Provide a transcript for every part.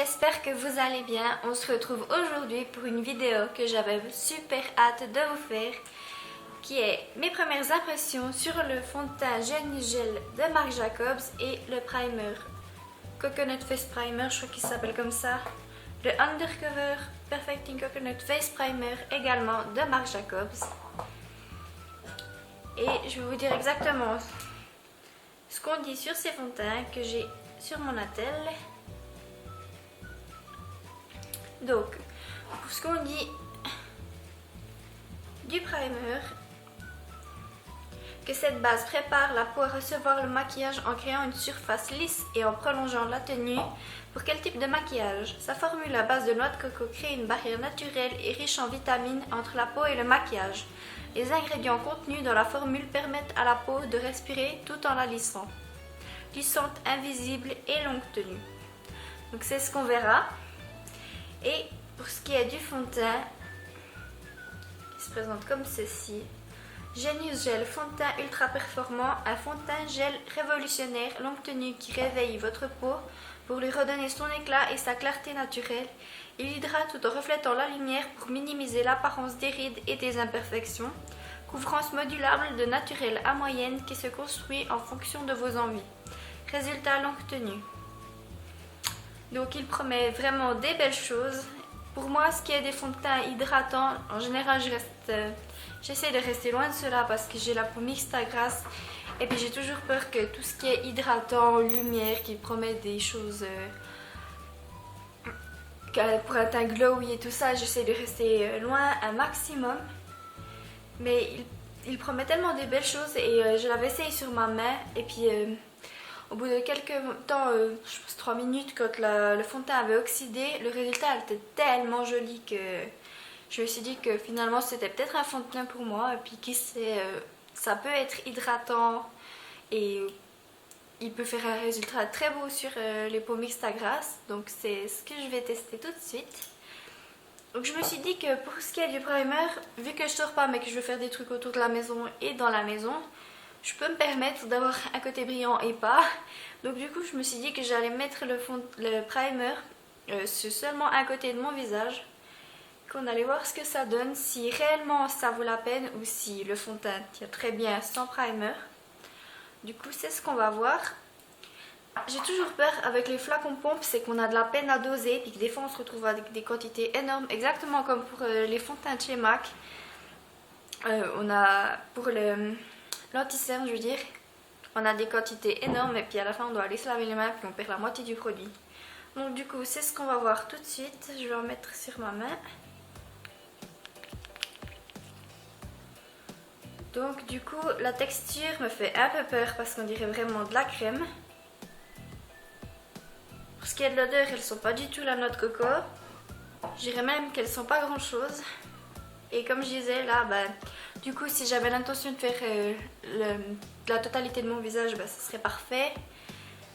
j'espère que vous allez bien. On se retrouve aujourd'hui pour une vidéo que j'avais super hâte de vous faire, qui est mes premières impressions sur le fond de teint Genius Gel de Marc Jacobs et le primer Coconut Face Primer, je crois qu'il s'appelle comme ça. Le Undercover Perfecting Coconut Face Primer également de Marc Jacobs. Et je vais vous dire exactement ce qu'on dit sur ces fonds de teint que j'ai sur mon attel. Donc, pour ce qu'on dit du primer, que cette base prépare la peau à recevoir le maquillage en créant une surface lisse et en prolongeant la tenue. Pour quel type de maquillage? Sa formule à base de noix de coco crée une barrière naturelle et riche en vitamines entre la peau et le maquillage. Les ingrédients contenus dans la formule permettent à la peau de respirer tout en la lissant. Lissante, invisible et longue tenue. Donc c'est ce qu'on verra. Et pour ce qui est du fond de teint, il se présente comme ceci. Genius Gel fond de teint ultra performant, un fond de teint gel révolutionnaire, longue tenue qui réveille votre peau pour lui redonner son éclat et sa clarté naturelle. Il hydrate tout en reflétant la lumière pour minimiser l'apparence des rides et des imperfections. Couvrance modulable de naturel à moyenne qui se construit en fonction de vos envies. Résultat longue tenue. Donc il promet vraiment des belles choses. Pour moi, ce qui est des fonds de teint hydratants, en général j'essaie de rester loin de cela parce que j'ai la peau mixte à grasse. Et puis j'ai toujours peur que tout ce qui est hydratant, lumière, qui promet des choses pour un teint glowy et tout ça, j'essaie de rester loin un maximum. Mais il promet tellement des belles choses et je l'avais essayé sur ma main et puis au bout de quelques temps, je pense 3 minutes, quand le fond de teint avait oxydé, le résultat était tellement joli que je me suis dit que finalement c'était peut-être un fond de teint pour moi. Et puis qui sait, ça peut être hydratant et il peut faire un résultat très beau sur les peaux mixtes à grasse. Donc c'est ce que je vais tester tout de suite. Donc je me suis dit que pour ce qui est du primer, vu que je sors pas mais que je veux faire des trucs autour de la maison et dans la maison, je peux me permettre d'avoir un côté brillant et pas. Donc du coup je me suis dit que j'allais mettre le primer sur seulement un côté de mon visage. Qu'on allait voir ce que ça donne, si réellement ça vaut la peine ou si le fond de teint tient très bien sans primer. Du coup c'est ce qu'on va voir. J'ai toujours peur avec les flacons pompe, c'est qu'on a de la peine à doser et que des fois on se retrouve avec des quantités énormes, exactement comme pour les fonds de teint de chez MAC. On a pour l'anti-cerne, je veux dire, on a des quantités énormes et puis à la fin on doit aller se laver les mains puis on perd la moitié du produit. Donc du coup c'est ce qu'on va voir tout de suite. Je vais en mettre sur ma main. Donc du coup la texture me fait un peu peur parce qu'on dirait vraiment de la crème. Pour ce qui est de l'odeur, elles sont pas du tout la noix de coco. Je dirais même qu'elles sont pas grand chose. Et comme je disais là, du coup si j'avais l'intention de faire la totalité de mon visage, ce serait parfait.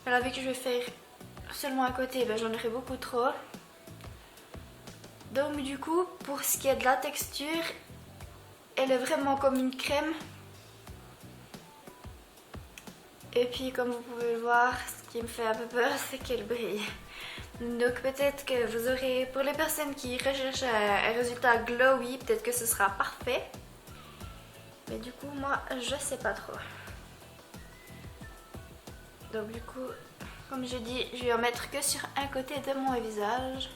Mais là vu que je vais faire seulement à côté, j'en aurai beaucoup trop. Donc du coup pour ce qui est de la texture, elle est vraiment comme une crème. Et puis comme vous pouvez le voir, ce qui me fait un peu peur, c'est qu'elle brille. Donc peut-être que vous aurez, pour les personnes qui recherchent un résultat glowy, peut-être que ce sera parfait. Mais du coup moi je sais pas trop. Donc du coup, comme je dis, je vais en mettre que sur un côté de mon visage.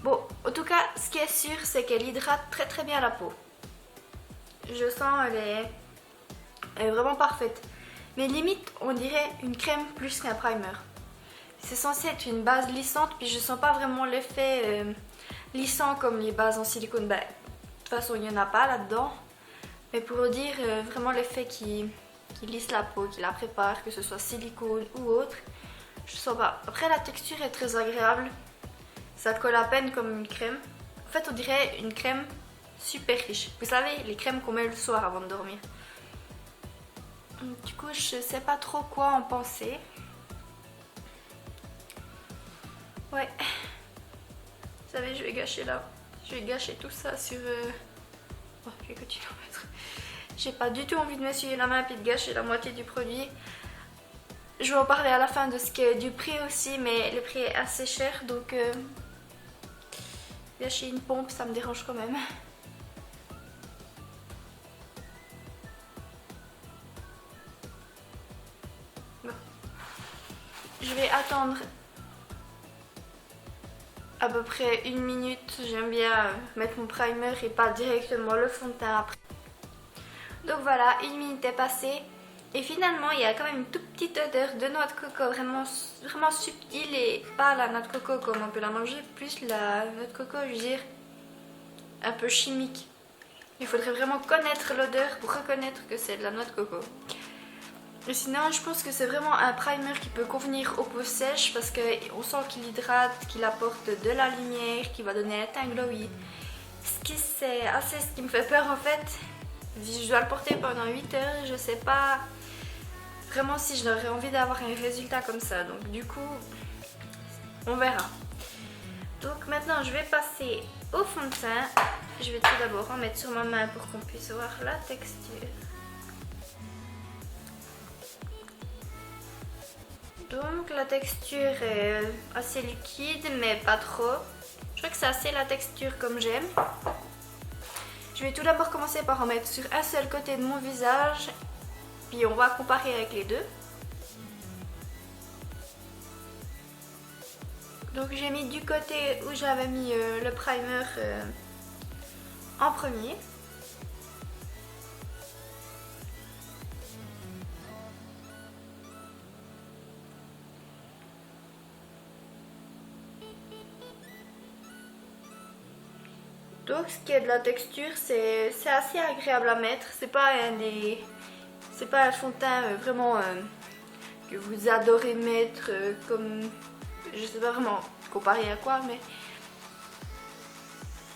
Bon, en tout cas, ce qui est sûr, c'est qu'elle hydrate très très bien la peau. Je sens, elle est vraiment parfaite. Mais limite, on dirait une crème plus qu'un primer. C'est censé être une base lissante, puis je sens pas vraiment l'effet lissant comme les bases en silicone. De toute façon, il n'y en a pas là-dedans. Mais pour dire vraiment l'effet qui lisse la peau, qui la prépare, que ce soit silicone ou autre, je sens pas. Après, la texture est très agréable. Ça colle à peine comme une crème. En fait, on dirait une crème super riche. Vous savez, les crèmes qu'on met le soir avant de dormir. Du coup, je sais pas trop quoi en penser. Ouais. Vous savez, je vais gâcher tout ça sur... Bon, je vais continuer à en mettre. mettre. J'ai pas du tout envie de m'essuyer la main puis de gâcher la moitié du produit. je vais en parler à la fin de ce qui est du prix aussi, mais le prix est assez cher, donc lâcher une pompe, ça me dérange quand même. Bon. Je vais attendre à peu près 1 minute. J'aime bien mettre mon primer et pas directement le fond de teint après. Donc voilà, 1 minute est passée. Et finalement, il y a quand même une toute petite odeur de noix de coco, vraiment, vraiment subtile et pas la noix de coco comme on peut la manger, plus la noix de coco, je veux dire, un peu chimique. Il faudrait vraiment connaître l'odeur pour reconnaître que c'est de la noix de coco. Et sinon, je pense que c'est vraiment un primer qui peut convenir aux peaux sèches parce qu'on sent qu'il hydrate, qu'il apporte de la lumière, qu'il va donner un teint glowy. C'est assez ce qui me fait peur en fait. Je dois le porter pendant 8 heures, je sais pas vraiment si j'aurais envie d'avoir un résultat comme ça. Donc du coup, on verra. Donc maintenant, je vais passer au fond de teint. Je vais tout d'abord en mettre sur ma main pour qu'on puisse voir la texture. Donc la texture est assez liquide mais pas trop. Je crois que c'est assez la texture comme j'aime. Je vais tout d'abord commencer par en mettre sur un seul côté de mon visage. Puis on va comparer avec les deux. Donc j'ai mis du côté où j'avais mis le primer en premier. Donc ce qui est de la texture, c'est assez agréable à mettre. C'est pas un fond de teint vraiment que vous adorez mettre comme, je sais pas vraiment comparé à quoi, mais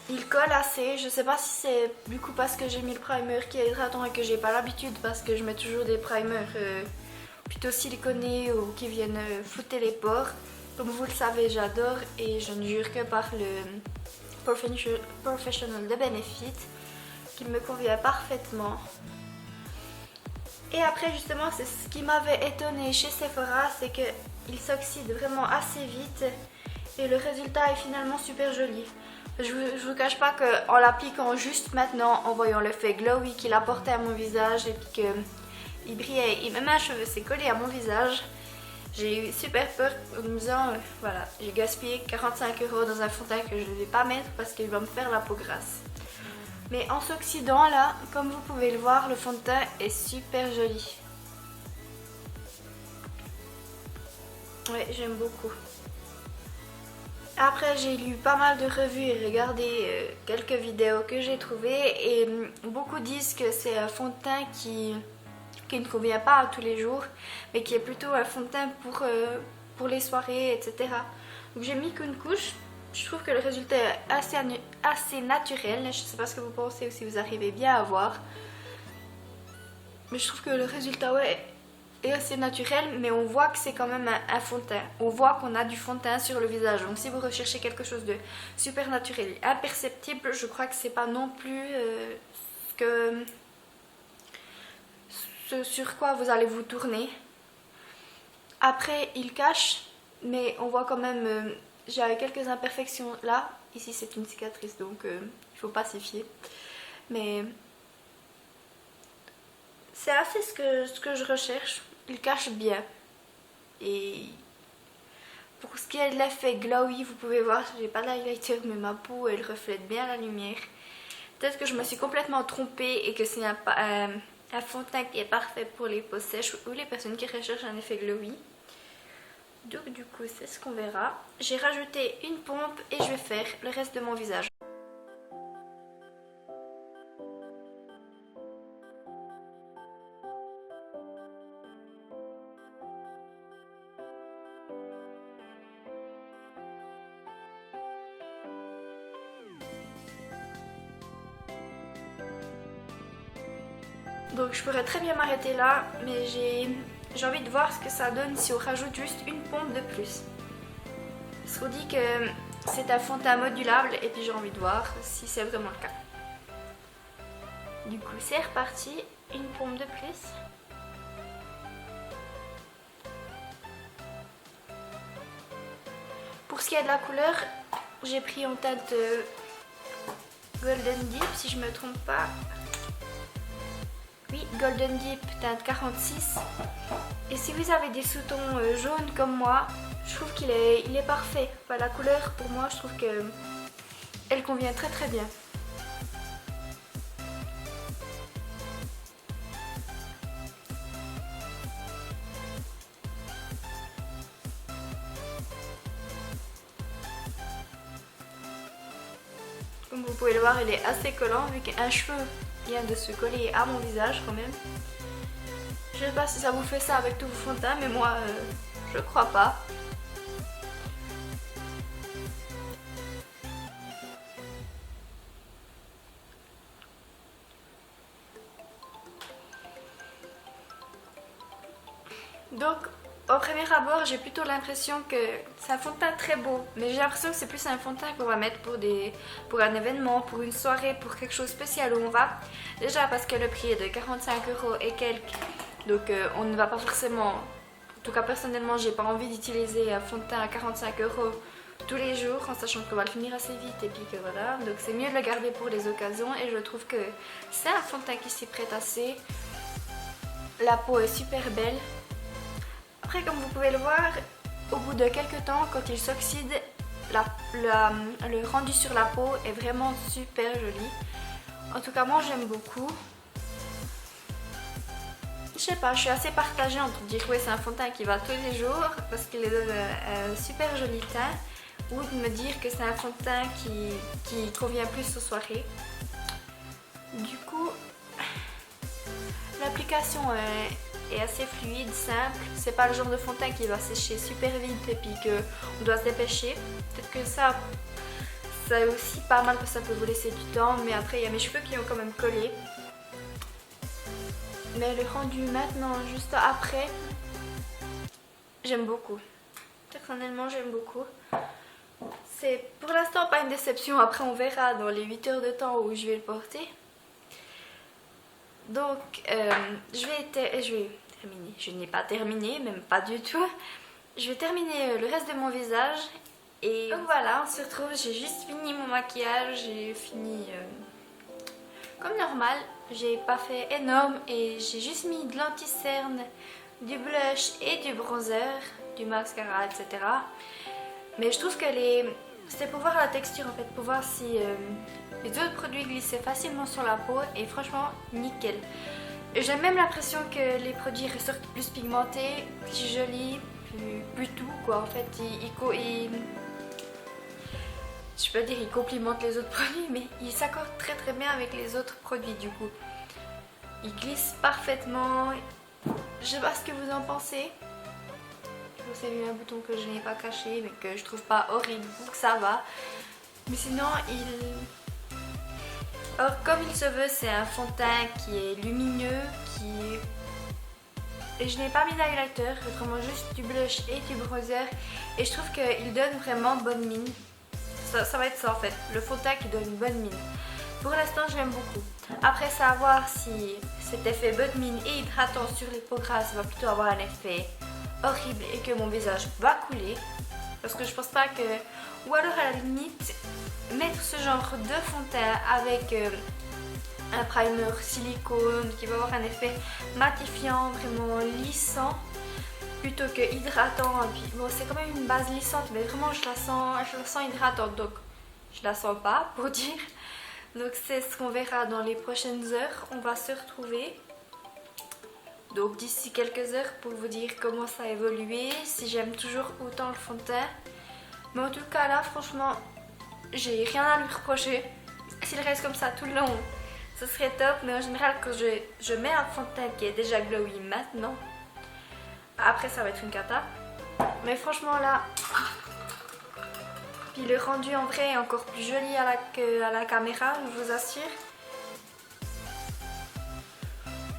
il colle assez. Je sais pas si c'est du coup parce que j'ai mis le primer qui est hydratant et que j'ai pas l'habitude, parce que je mets toujours des primers plutôt siliconés ou qui viennent flouter les pores. Comme vous le savez, j'adore et je ne jure que par le Professional de Benefit qui me convient parfaitement. Et après justement, c'est ce qui m'avait étonné chez Sephora, c'est qu'il s'oxyde vraiment assez vite et le résultat est finalement super joli. Je vous cache pas qu'en l'appliquant juste maintenant, en voyant l'effet glowy qu'il apportait à mon visage et puis qu'il brillait et même un cheveu s'est collé à mon visage, j'ai eu super peur en me disant, voilà, j'ai gaspillé 45 € dans un fond de teint que je ne vais pas mettre parce qu'il va me faire la peau grasse. Mais en s'oxydant là, comme vous pouvez le voir, le fond de teint est super joli. Ouais, j'aime beaucoup. Après, j'ai lu pas mal de revues et regardé quelques vidéos que j'ai trouvées et beaucoup disent que c'est un fond de teint qui ne convient pas à tous les jours, mais qui est plutôt un fond de teint pour les soirées, etc. Donc j'ai mis qu'une couche. Je trouve que le résultat est assez naturel. Je ne sais pas ce que vous pensez ou si vous arrivez bien à voir. Mais je trouve que le résultat est assez naturel, mais on voit que c'est quand même un fond de teint. On voit qu'on a du fond de teint sur le visage. Donc si vous recherchez quelque chose de super naturel, imperceptible, je crois que c'est pas non plus ce sur quoi vous allez vous tourner. Après, il cache, mais on voit quand même, j'ai quelques imperfections là. Ici, c'est une cicatrice, donc il faut pas s'y fier. Mais c'est assez ce que je recherche. Il cache bien. Et pour ce qui est de l'effet glowy, vous pouvez voir, j'ai pas d'highlighter, mais ma peau, elle reflète bien la lumière. Peut-être que je me suis complètement trompée et que c'est un fond de teint qui est parfait pour les peaux sèches ou les personnes qui recherchent un effet glowy. Donc du coup, c'est ce qu'on verra. J'ai rajouté une pompe et je vais faire le reste de mon visage. Donc je pourrais très bien m'arrêter là, mais j'ai envie de voir ce que ça donne si on rajoute juste une pompe de plus. Parce qu'on dit que c'est un fond de teint modulable et puis j'ai envie de voir si c'est vraiment le cas. Du coup c'est reparti, une pompe de plus. pour ce qui est de la couleur, j'ai pris en teinte Golden Deep si je me trompe pas. Oui, Golden Deep teinte 46. Et si vous avez des sous-tons jaunes comme moi, je trouve qu'il est, il est parfait. Enfin, la couleur pour moi, je trouve que elle convient très très bien. Comme vous pouvez le voir, il est assez collant vu qu'un cheveu vient de se coller à mon visage quand même. Je sais pas si ça vous fait ça avec tous vos fonds de teint, mais moi, je crois pas. Donc, au premier abord, j'ai plutôt l'impression que c'est un fond de teint très beau, mais j'ai l'impression que c'est plus un fond de teint qu'on va mettre pour un événement, pour une soirée, pour quelque chose de spécial où on va. Déjà parce que le prix est de 45 € et quelques, donc on ne va pas forcément, en tout cas personnellement, j'ai pas envie d'utiliser un fond de teint à 45 € tous les jours en sachant qu'on va le finir assez vite et puis que voilà. Donc c'est mieux de le garder pour les occasions et je trouve que c'est un fond de teint qui s'y prête assez. La peau est super belle. Après, comme vous pouvez le voir, au bout de quelques temps, quand il s'oxyde, le rendu sur la peau est vraiment super joli. En tout cas, moi j'aime beaucoup. Je sais pas, je suis assez partagée entre dire que c'est un fond de teint qui va tous les jours parce qu'il donne un super joli teint, ou de me dire que c'est un fond de teint qui convient plus aux soirées. Du coup, l'application est assez fluide, simple. C'est pas le genre de fond de teint qui va sécher super vite et puis qu'on doit se dépêcher. Peut-être que ça est aussi pas mal parce que ça peut vous laisser du temps, mais après il y a mes cheveux qui ont quand même collé. Mais le rendu maintenant, juste après, j'aime beaucoup. Personnellement, j'aime beaucoup. C'est pour l'instant pas une déception, après on verra dans les 8 heures de temps où je vais le porter. Donc, je vais terminer. Je n'ai pas terminé, même pas du tout. Je vais terminer le reste de mon visage. Et donc voilà, on se retrouve. J'ai juste fini mon maquillage. J'ai fini comme normal. J'ai pas fait énorme et j'ai juste mis de l'anti-cerne, du blush et du bronzer, du mascara, etc. Mais je trouve que c'était pour voir la texture en fait, pour voir si les autres produits glissaient facilement sur la peau et franchement nickel. J'ai même l'impression que les produits ressortent plus pigmentés, plus jolis, plus tout quoi. En fait, je peux dire ils complimentent les autres produits, mais ils s'accordent très très bien avec les autres produits du coup. Ils glissent parfaitement. Je sais pas ce que vous en pensez. Vous avez un bouton que je n'ai pas caché mais que je trouve pas horrible, donc ça va. Mais sinon alors comme il se veut, c'est un fond de teint qui est lumineux, et je n'ai pas mis d'highlighter, vraiment juste du blush et du bronzer, et je trouve qu'il donne vraiment bonne mine. Ça va être ça en fait, le fond de teint qui donne une bonne mine. Pour l'instant je l'aime beaucoup. Après, c'est à voir si cet effet bonne mine et hydratant sur les peaux grasses va plutôt avoir un effet horrible et que mon visage va couler, parce que je pense pas que, ou alors à la limite mettre ce genre de fond de teint avec un primer silicone qui va avoir un effet matifiant, vraiment lissant plutôt que hydratant. Et puis, bon, c'est quand même une base lissante mais vraiment je la sens hydratante, donc je la sens pas pour dire. Donc c'est ce qu'on verra dans les prochaines heures, on va se retrouver. Donc d'ici quelques heures pour vous dire comment ça a évolué, si j'aime toujours autant le fond de teint. Mais en tout cas là franchement, j'ai rien à lui reprocher. S'il reste comme ça tout le long, ce serait top. Mais en général quand je mets un fond de teint qui est déjà glowy maintenant, après ça va être une cata. Mais franchement là, puis le rendu en vrai est encore plus joli à la caméra, je vous assure.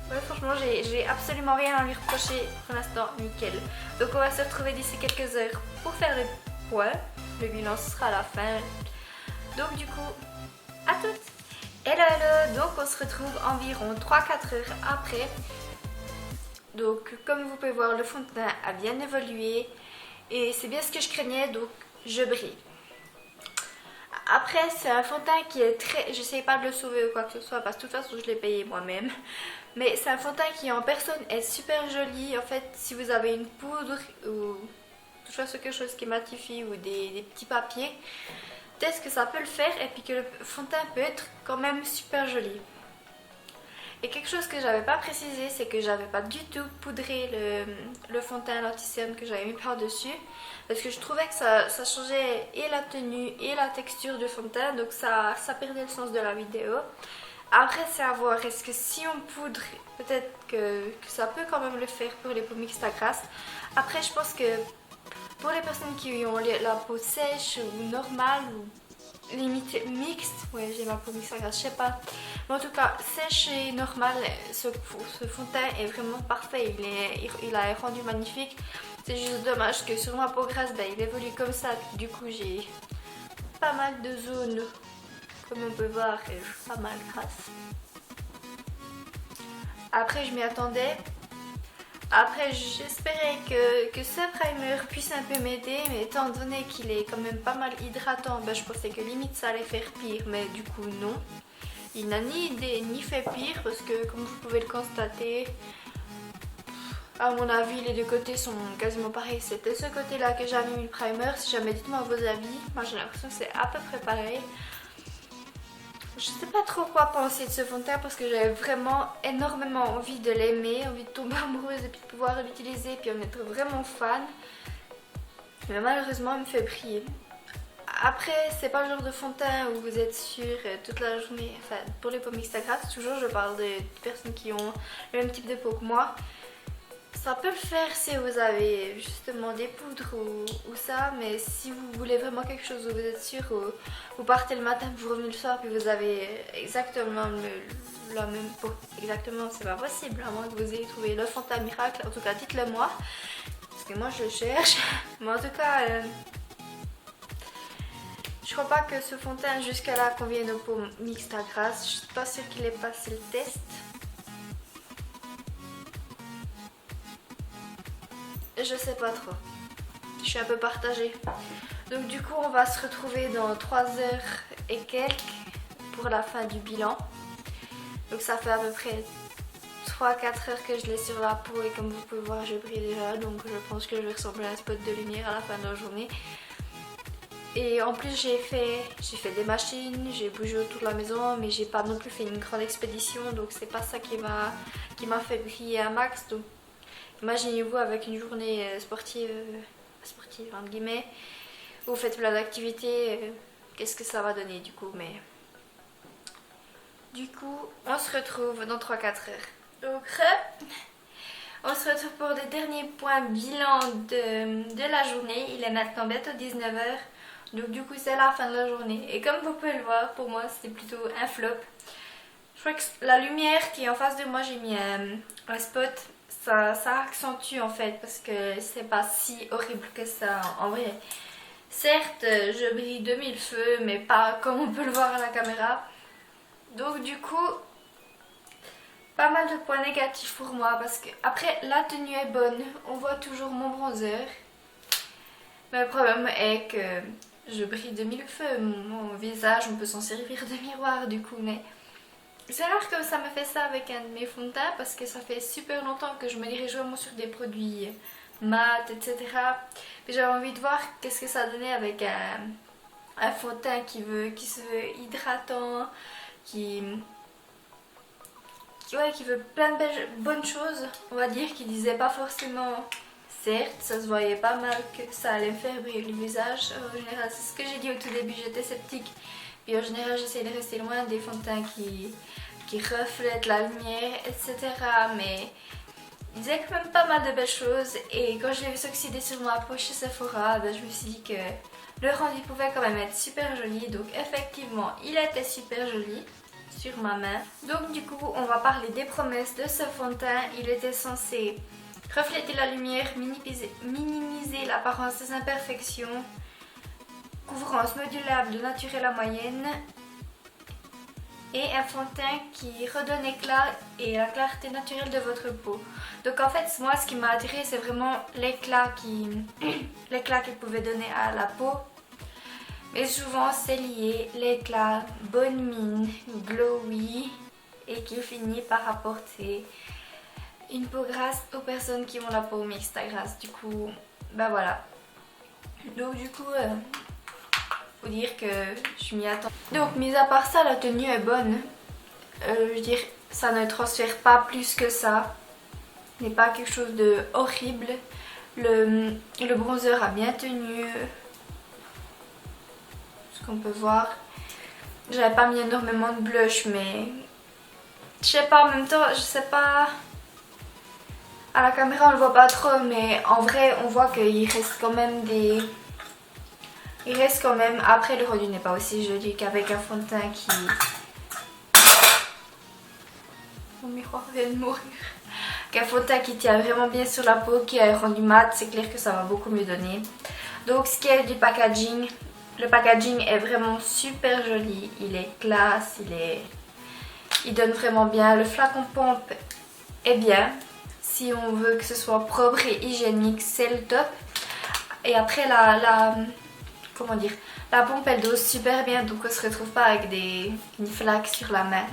Ouais, franchement, j'ai absolument rien à lui reprocher pour l'instant, nickel. Donc on va se retrouver d'ici quelques heures pour faire le point. Le bilan sera à la fin. Donc du coup, à toutes. Hello hello, donc on se retrouve environ 3-4 heures après. Donc comme vous pouvez voir, le fond de teint a bien évolué. Et c'est bien ce que je craignais, donc je brille. Après, c'est un fond de teint qui est très... J'essaye pas de le sauver ou quoi que ce soit parce que de toute façon je l'ai payé moi-même. Mais c'est un fond de teint qui en personne est super joli. En fait, si vous avez une poudre ou quelque chose qui matifie ou des petits papiers, peut-être que ça peut le faire et puis que le fond de teint peut être quand même super joli. Et quelque chose que j'avais pas précisé, c'est que j'avais pas du tout poudré le fond de teint l'anti-cerne que j'avais mis par-dessus. Parce que je trouvais que ça changeait et la tenue et la texture du fond de teint, donc ça perdait le sens de la vidéo. Après, c'est à voir, est-ce que si on poudre, peut-être que ça peut quand même le faire pour les peaux mixtes à grasse. Après, je pense que pour les personnes qui ont la peau sèche ou normale ou limite mixte, ouais j'ai ma peau mixte à grasse, je sais pas. Mais en tout cas, sèche et normale, ce fond de teint est vraiment parfait, il a rendu magnifique. C'est juste dommage que sur ma peau grasse, ben, il évolue comme ça, du coup j'ai pas mal de zones, comme on peut voir, pas mal grasse. Après je m'y attendais. Après j'espérais que ce primer puisse un peu m'aider, mais étant donné qu'il est quand même pas mal hydratant, ben, je pensais que limite ça allait faire pire, mais du coup non. Il n'a ni fait pire parce que comme vous pouvez le constater, à mon avis les deux côtés sont quasiment pareils. C'était ce côté là que j'avais mis le primer, si jamais dites-moi vos avis, moi j'ai l'impression que c'est à peu près pareil. Je sais pas trop quoi penser de ce fond de teint parce que j'avais vraiment énormément envie de l'aimer, envie de tomber amoureuse et puis de pouvoir l'utiliser et puis en être vraiment fan. Mais malheureusement il me fait briller. Après c'est pas le genre de fond de teint où vous êtes sûr toute la journée, enfin pour les peaux mixtes à grasse, toujours je parle de personnes qui ont le même type de peau que moi. Ça peut le faire si vous avez justement des poudres ou ça, mais si vous voulez vraiment quelque chose où vous êtes sûr, vous partez le matin, vous revenez le soir, puis vous avez exactement la même peau. Exactement, c'est pas possible, à moins que vous ayez trouvé le fond de teint miracle. En tout cas, dites-le moi, parce que moi je le cherche. Mais en tout cas, je crois pas que ce fond de teint jusqu'à là convienne aux peaux mixtes à grasse. Je suis pas sûre qu'il ait passé le test. Je sais pas trop. Je suis un peu partagée. Donc du coup on va se retrouver dans 3 heures et quelques pour la fin du bilan. Donc ça fait à peu près 3-4 heures que je l'ai sur la peau et comme vous pouvez voir je brille déjà. Donc je pense que je vais ressembler à un spot de lumière à la fin de la journée. Et en plus j'ai fait des machines, j'ai bougé autour de la maison, mais j'ai pas non plus fait une grande expédition. Donc c'est pas ça qui m'a fait briller un max. Donc imaginez-vous avec une journée sportive entre guillemets, où vous faites plein d'activités, qu'est-ce que ça va donner du coup. Mais du coup on se retrouve dans 3-4 heures. Donc on se retrouve pour des derniers points bilan de la journée. Il est maintenant bientôt 19 h. Donc du coup c'est la fin de la journée. Et comme vous pouvez le voir, pour moi c'était plutôt un flop. Je crois que la lumière qui est en face de moi, j'ai mis un spot. Ça accentue en fait parce que c'est pas si horrible que ça en vrai. Certes, je brille de mille feux, mais pas comme on peut le voir à la caméra. Donc du coup, pas mal de points négatifs pour moi parce que après la tenue est bonne, on voit toujours mon bronzer. Mais le problème est que je brille de mille feux, mon visage, on peut s'en servir de miroir du coup, mais c'est rare que ça me fait ça avec un de mes fonds de teint parce que ça fait super longtemps que je me dirige vraiment sur des produits mat, etc. Puis j'avais envie de voir qu'est-ce que ça donnait avec un fond de teint qui se veut hydratant, qui veut plein de bonnes choses, on va dire, qui disait pas forcément. Certes, ça se voyait pas mal que ça allait me faire briller le visage. En général, c'est ce que j'ai dit au tout début, j'étais sceptique. Puis en général, j'essaie de rester loin des fonds de teint qui reflètent la lumière, etc. Mais il disait quand même pas mal de belles choses. Et quand je l'ai vu s'oxyder sur ma peau chez Sephora, ben, je me suis dit que le rendu pouvait quand même être super joli. Donc effectivement, il était super joli sur ma main. Donc du coup, on va parler des promesses de ce fond de teint. Il était censé refléter la lumière, minimiser l'apparence des imperfections, couvrance modulable de naturel à moyenne et un fond de teint qui redonne éclat et la clarté naturelle de votre peau. Donc en fait moi ce qui m'a attiré c'est vraiment l'éclat qu'il pouvait donner à la peau Mais souvent c'est lié, l'éclat, bonne mine, glowy et qui finit par apporter une peau grasse aux personnes qui ont la peau mixte à grasse. Du coup, bah voilà. Donc du coup, faut dire que je m'y attends. Donc mis à part ça, la tenue est bonne. Je veux dire, ça ne transfère pas plus que ça. Ce n'est pas quelque chose de horrible. Le bronzer a bien tenu. Ce qu'on peut voir. J'avais pas mis énormément de blush, mais je sais pas, en même temps, je sais pas. À la caméra on le voit pas trop, mais en vrai on voit qu'il reste quand même des... Il reste quand même... Après le rendu n'est pas aussi joli qu'avec un fond de teint qui... Mon miroir vient de mourir. Qu'un fond de teint qui tient vraiment bien sur la peau, qui a un rendu mat, c'est clair que ça va beaucoup mieux donner. Donc ce qui est du packaging, le packaging est vraiment super joli, il est classe, il donne vraiment bien. Le flacon pompe est bien. Si on veut que ce soit propre et hygiénique, c'est le top. Et après comment dire, la pompe elle dose super bien, donc on se retrouve pas avec une flaque sur la main.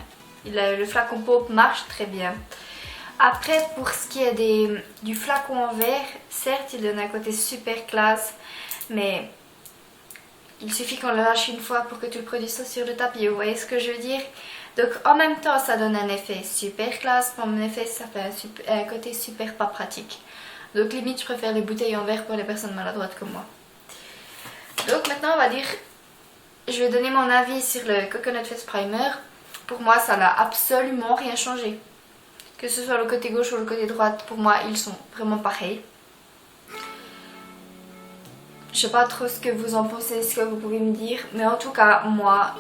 Le flacon pompe marche très bien. Après pour ce qui est du flacon en verre, certes il donne un côté super classe, mais il suffit qu'on le lâche une fois pour que tout le produit soit sur le tapis, vous voyez ce que je veux dire? Donc en même temps ça donne un effet super classe, mais en effet ça fait un côté super pas pratique. Donc limite je préfère les bouteilles en verre pour les personnes maladroites comme moi. Donc maintenant on va dire, je vais donner mon avis sur le Coconut Face Primer. Pour moi ça n'a absolument rien changé. Que ce soit le côté gauche ou le côté droite, pour moi ils sont vraiment pareils. Je sais pas trop ce que vous en pensez, ce que vous pouvez me dire, mais en tout cas moi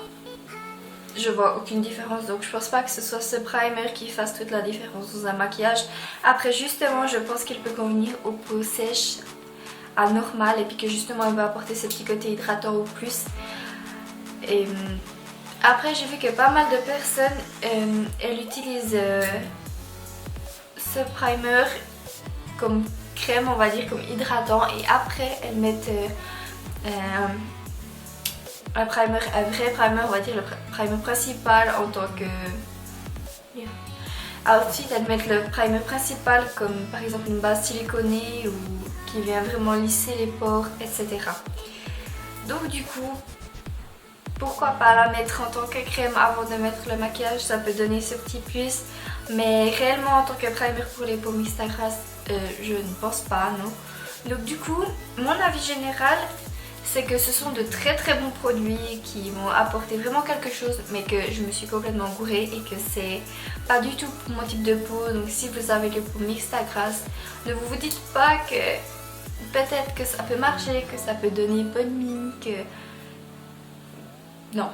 je vois aucune différence, donc je pense pas que ce soit ce primer qui fasse toute la différence dans un maquillage. Après justement je pense qu'il peut convenir aux peaux sèches à normal, et puis que justement il va apporter ce petit côté hydratant au plus. Et après j'ai vu que pas mal de personnes elles utilisent ce primer comme crème, on va dire, comme hydratant, et après elles mettent un vrai primer, on va dire le primer principal en tant que... Ensuite elles mettent le primer principal comme par exemple une base siliconée ou qui vient vraiment lisser les pores, etc. Donc du coup, pourquoi pas la mettre en tant que crème avant de mettre le maquillage, ça peut donner ce petit plus. Mais réellement en tant que primer pour les peaux mixtes à grasse, je ne pense pas, non. Donc du coup, mon avis général, c'est que ce sont de très très bons produits qui m'ont apporté vraiment quelque chose, mais que je me suis complètement gourée et que c'est pas du tout pour mon type de peau. Donc si vous avez les peaux mixtes à grasse, ne vous dites pas que peut-être que ça peut marcher, que ça peut donner bonne mine, que... Non.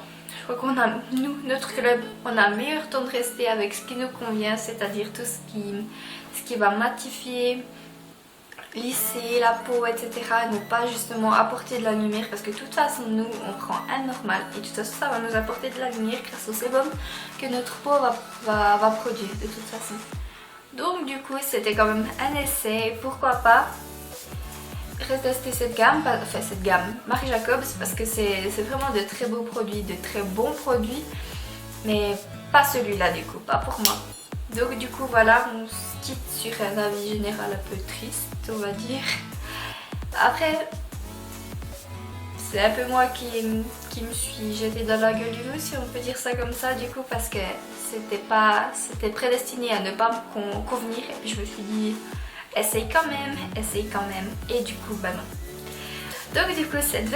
Je crois qu'on a, nous, notre club, on a meilleur temps de rester avec ce qui nous convient, c'est-à-dire tout ce qui va matifier, lisser la peau, etc. Et ne pas justement apporter de la lumière, parce que de toute façon nous on prend un normal et de toute façon ça va nous apporter de la lumière grâce au sébum que notre peau va produire de toute façon. Donc du coup c'était quand même un essai, pourquoi pas retester cette gamme, enfin cette gamme Marie Jacobs, parce que c'est vraiment de très beaux produits, de très bons produits, mais pas celui-là du coup, pas pour moi. Donc du coup voilà, on se quitte sur un avis général un peu triste, on va dire. Après, c'est un peu moi qui me suis jetée dans la gueule du loup, si on peut dire ça comme ça, du coup, parce que c'était prédestiné à ne pas me convenir, et puis je me suis dit essaye quand même, et du coup bah non. Donc du coup cette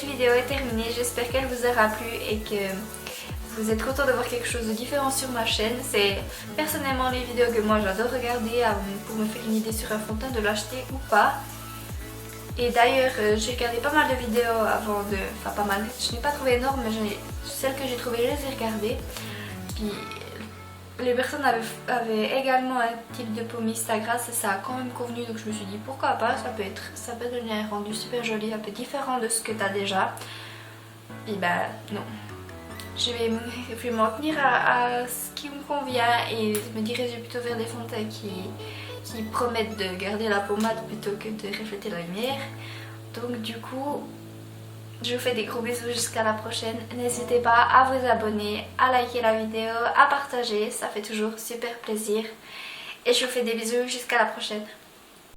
vidéo est terminée, j'espère qu'elle vous aura plu et que vous êtes content de voir quelque chose de différent sur ma chaîne. C'est personnellement les vidéos que moi j'adore regarder pour me faire une idée sur un fond de teint, de l'acheter ou pas. Et d'ailleurs j'ai regardé pas mal de vidéos avant de... Enfin pas mal, je n'ai pas trouvé énorme, mais celles que j'ai trouvées je les ai regardées. Puis les personnes avaient également un type de peau mixte à grasse et ça a quand même convenu, donc je me suis dit pourquoi pas, ça peut donner un rendu super joli, un peu différent de ce que tu as déjà. Et bah non. Je vais m'en tenir à ce qui me convient et me diriger plutôt vers des fonds de teint qui promettent de garder la peau mate plutôt que de refléter la lumière. Donc du coup, je vous fais des gros bisous jusqu'à la prochaine. N'hésitez pas à vous abonner, à liker la vidéo, à partager, ça fait toujours super plaisir. Et je vous fais des bisous jusqu'à la prochaine.